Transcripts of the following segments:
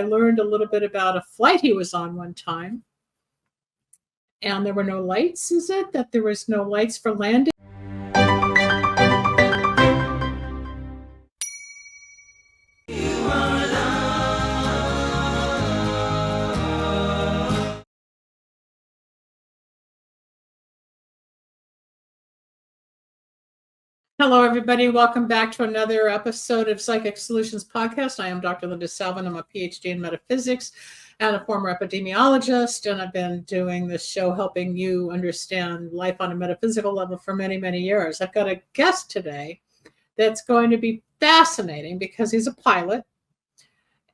I learned a little bit about a flight he was on one time. And there were no lights, is it? That there was no lights for landing? Hello, everybody. Welcome back to another episode of Psychic Solutions Podcast. I am Dr. Linda Salvin. I'm a PhD in metaphysics and a former epidemiologist, and I've been doing this show helping you understand life on a metaphysical level for many, many years. I've got a guest today that's going to be fascinating because he's a pilot,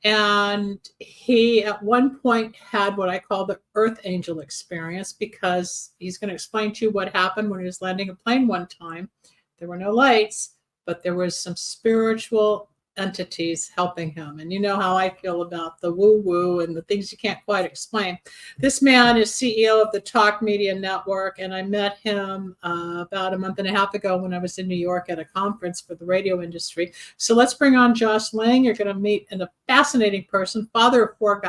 and he at one point had what I call the Earth Angel experience, because he's going to explain to you what happened when he was landing a plane one time. There were no lights, but there was some spiritual entities helping him. And you know how I feel about the woo-woo and the things you can't quite explain. This man is CEO of the Talk Media Network, and I met him about a month and a half ago when I was in New York at a conference for the radio industry. So let's bring on Josh Leng. You're going to meet a fascinating person, father of four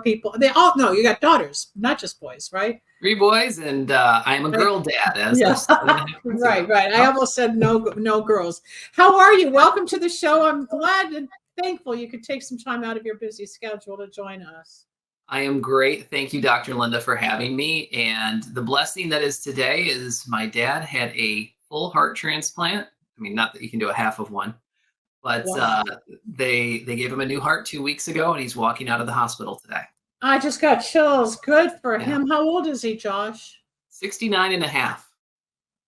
people. They all know you got daughters, not just boys, right? 3 boys, and I'm a girl dad. Right. I almost said no girls. How are you? Welcome to the show. I'm glad and thankful you could take some time out of your busy schedule to join us. I am great. Thank you, Dr. Linda, for having me. And the blessing that is today is my dad had a full heart transplant. I mean, not that you can do a half of one, but wow. They gave him a new heart 2 weeks ago, and he's walking out of the hospital today. I just got chills. Good for him. How old is he, Josh? 69 and a half.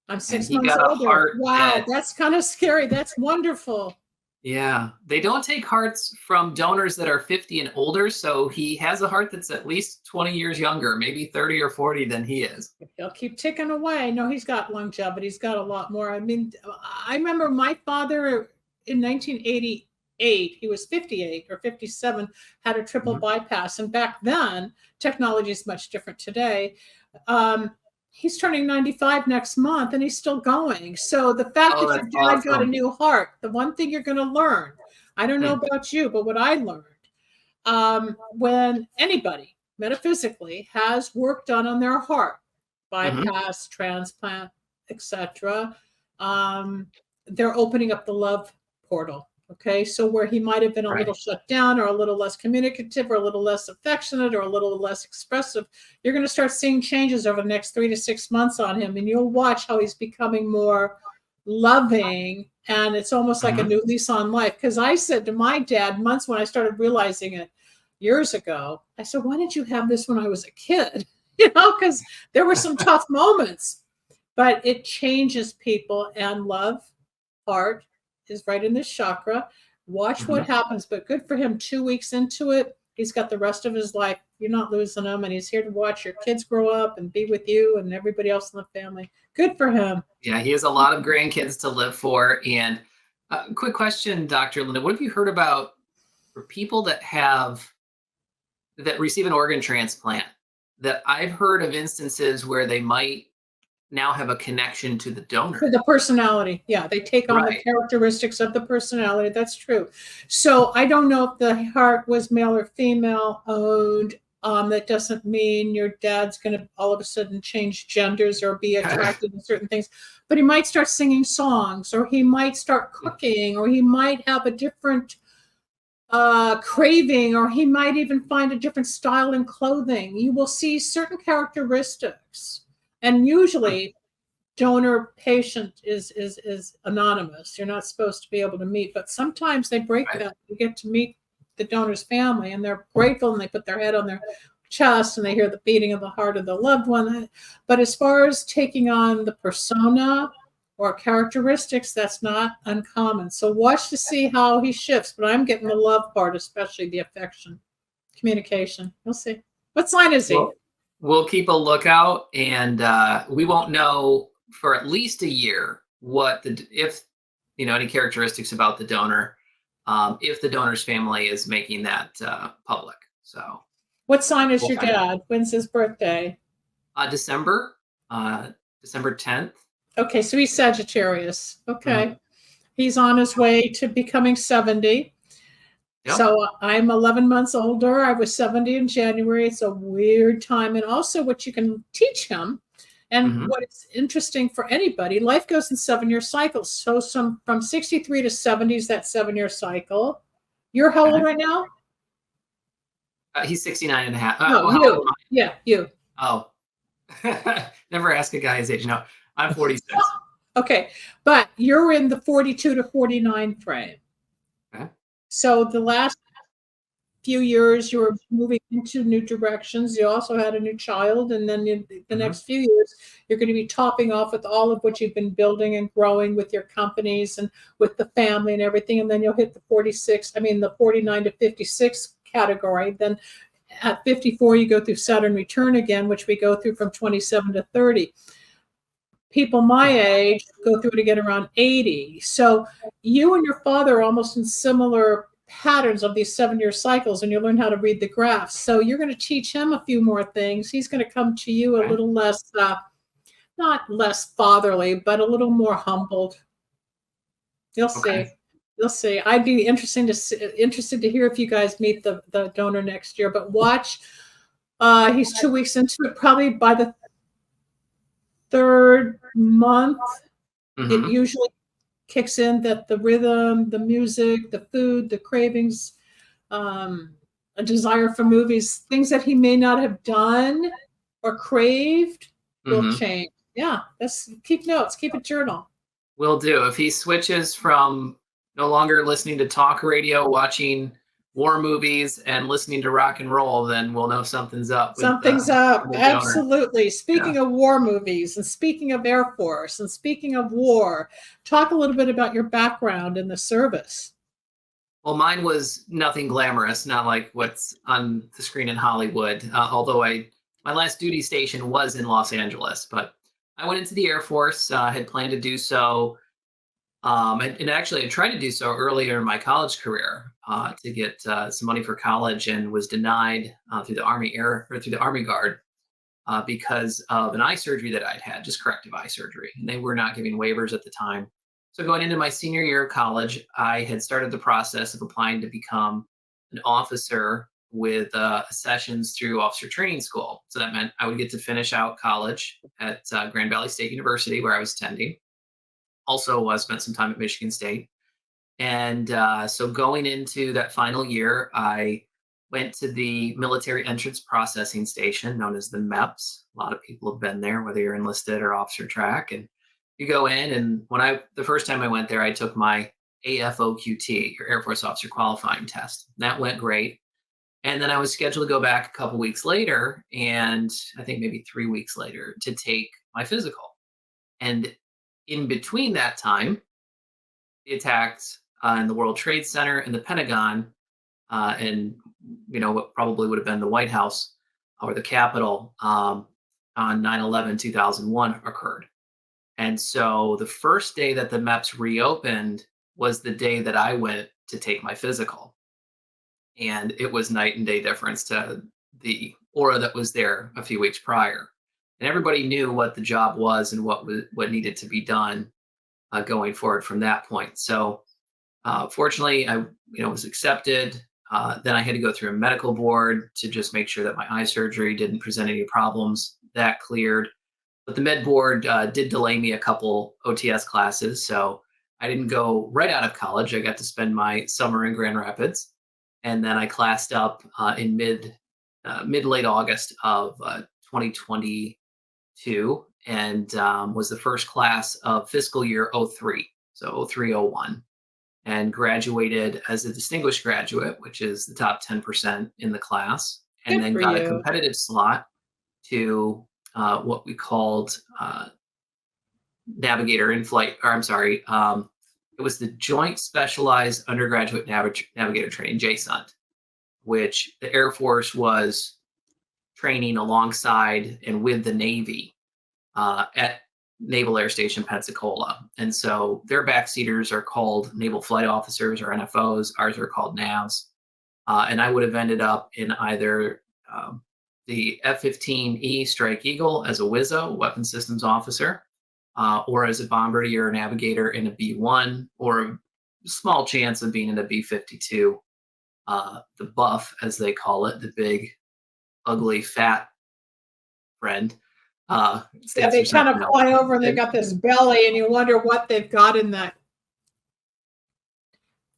I'm 6 months older. Wow, that's kind of scary. That's wonderful. Yeah. They don't take hearts from donors that are 50 and older, so he has a heart that's at least 20 years younger, maybe 30 or 40 than he is. He'll keep ticking away. No, he's got longevity. He's got a lot more. I mean, I remember my father in 1980. He was 58 or 57, had a triple bypass. And back then, technology is much different today. He's turning 95 next month and he's still going. So the fact that your dad got a new heart, the one thing you're going to learn, I don't know about you, but what I learned, when anybody metaphysically has work done on their heart, bypass, transplant, etc., they're opening up the love portal. Okay, so where he might have been a little shut down or a little less communicative or a little less affectionate or a little less expressive, you're going to start seeing changes over the next 3 to 6 months on him. And you'll watch how he's becoming more loving. And it's almost like a new lease on life. Because I said to my dad months when I started realizing it years ago, I said, why didn't you have this when I was a kid? You know, because there were some tough moments. But it changes people, and love, heart, is right in this chakra. Watch what happens, but good for him. 2 weeks into it, he's got the rest of his life. You're not losing him, and he's here to watch your kids grow up and be with you and everybody else in the family. Good for him. Yeah, he has a lot of grandkids to live for. And quick question, Dr. Linda, what have you heard about for people that receive an organ transplant? That I've heard of instances where they might now have a connection to the donor. To the personality. Yeah, they take on the characteristics of the personality. That's true. So I don't know if the heart was male or female owned. That doesn't mean your dad's going to all of a sudden change genders or be attracted to certain things. But he might start singing songs, or he might start cooking, or he might have a different craving, or he might even find a different style in clothing. You will see certain characteristics. And usually, donor patient is anonymous. You're not supposed to be able to meet, but sometimes they break that. You get to meet the donor's family, and they're grateful, and they put their head on their chest, and they hear the beating of the heart of the loved one. But as far as taking on the persona or characteristics, that's not uncommon. So watch to see how he shifts. But I'm getting the love part, especially the affection, communication. We'll see. What sign is he? We'll keep a lookout, and we won't know for at least a year if any characteristics about the donor, if the donor's family is making that public. So, what sign is your dad? When's his birthday? December 10th. Okay, so he's Sagittarius. Okay, he's on his way to becoming 70. Yep. So I'm 11 months older. I was 70 in January. It's a weird time. And also, what you can teach him, and Hmm. what is interesting for anybody, life goes in 7-year cycles. So from 63 to 70 is that 7-year cycle. You're how old Okay. right now? He's 69 and a half. No, Well, how old you. am I? Yeah, you. Oh, never ask a guy his age. No, I'm 46. Okay. But you're in the 42 to 49 frame. Okay. So the last few years you were moving into new directions. You also had a new child, and then in the Hmm. next few years you're going to be topping off with all of what you've been building and growing with your companies and with the family and everything. And then you'll hit the 46, I mean the 49 to 56 category. Then at 54 you go through Saturn return again, which we go through from 27 to 30. People my age go through it again around 80. So you and your father are almost in similar patterns of these 7-year cycles, and you learn how to read the graphs. So you're going to teach him a few more things. He's going to come to you a Okay. little less, not less fatherly, but a little more humbled. You'll Okay. see. You'll see. I'd be interested to hear if you guys meet the donor next year. But watch. He's 2 weeks into it. Probably by the third month, it Hmm. usually kicks in, that the rhythm, the music, the food, the cravings, a desire for movies, things that he may not have done or craved will Hmm. change. Yeah, let's keep notes, keep a journal. Will do. If he switches from no longer listening to talk radio, watching war movies, and listening to rock and roll, then we'll know something's up Something's up. with the donor. Absolutely. Yeah. Speaking of war movies and speaking of Air Force and speaking of war, talk a little bit about your background in the service. Well, mine was nothing glamorous, not like what's on the screen in Hollywood. Although my last duty station was in Los Angeles, but I went into the Air Force. Had planned to do so, and actually I tried to do so earlier in my college career to get some money for college, and was denied through the Army Air or through the Army Guard because of an eye surgery that I'd had, just corrective eye surgery, and they were not giving waivers at the time. So going into my senior year of college, I had started the process of applying to become an officer with sessions through officer training school. So that meant I would get to finish out college at Grand Valley State University, where I was attending. Also, spent some time at Michigan State. And so going into that final year, I went to the military entrance processing station known as the MEPS. A lot of people have been there, whether you're enlisted or officer track. And you go in, and the first time I went there, I took my AFOQT, your Air Force Officer Qualifying Test. That went great. And then I was scheduled to go back a couple weeks later, and I think maybe 3 weeks later, to take my physical. And in between that time, the attacks in the World Trade Center and the Pentagon, and what probably would have been the White House or the Capitol on 9/11 2001 occurred. And so the first day that the MEPS reopened was the day that I went to take my physical. And it was night and day difference to the aura that was there a few weeks prior. And everybody knew what the job was and what needed to be done going forward from that point. So fortunately, I was accepted. Then I had to go through a medical board to just make sure that my eye surgery didn't present any problems. That cleared, but the med board did delay me a couple OTS classes, so I didn't go right out of college. I got to spend my summer in Grand Rapids, and then I classed up in mid late August of 2022, and was the first class of fiscal year '03, so '03-01, and graduated as a distinguished graduate, which is the top 10% in the class, and Good then for got a you. competitive slot to what we called navigator in flight, or I'm sorry, it was the Joint Specialized Undergraduate Navigator Training, JSUNT, which the Air Force was training alongside and with the Navy at Naval Air Station Pensacola. And so their backseaters are called Naval Flight Officers, or NFOs. Ours are called NAVs. And I would have ended up in either the F-15E Strike Eagle as a WISO, Weapon Systems Officer, or as a bombardier or navigator in a B-1, or a small chance of being in a B-52 the buff, as they call it, the big, ugly, fat friend. Yeah, Stands they for kind something of else. fly over and they got this belly, and you wonder what they've got in that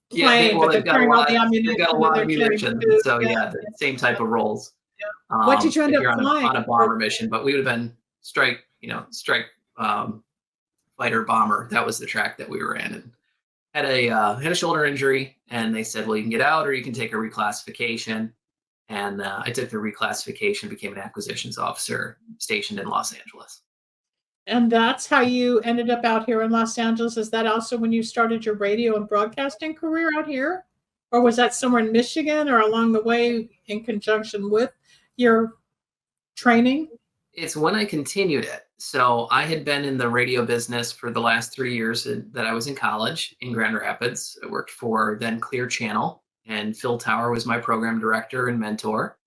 Yeah, plane, but they're carrying all the they've got a ammunition and lot of they're carrying ammunition. food. So Yeah, yeah, the same type of roles. yeah. What did you end If up you're flying? on a bomber mission, but we would have been strike fighter bomber. That was the track that we were in, and had a shoulder injury, and they said, well, you can get out or you can take a reclassification. And I took the reclassification, became an acquisitions officer stationed in Los Angeles. And that's how you ended up out here in Los Angeles. Is that also when you started your radio and broadcasting career out here? Or was that somewhere in Michigan or along the way in conjunction with your training? It's when I continued it. So I had been in the radio business for the last 3 years that I was in college in Grand Rapids. I worked for then Clear Channel, and Phil Tower was my program director and mentor.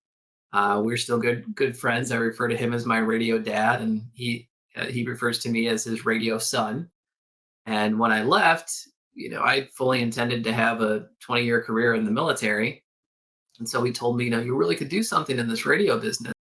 We're still good friends. I refer to him as my radio dad, and he refers to me as his radio son. And when I left, I fully intended to have a 20-year career in the military. And so he told me, you really could do something in this radio business.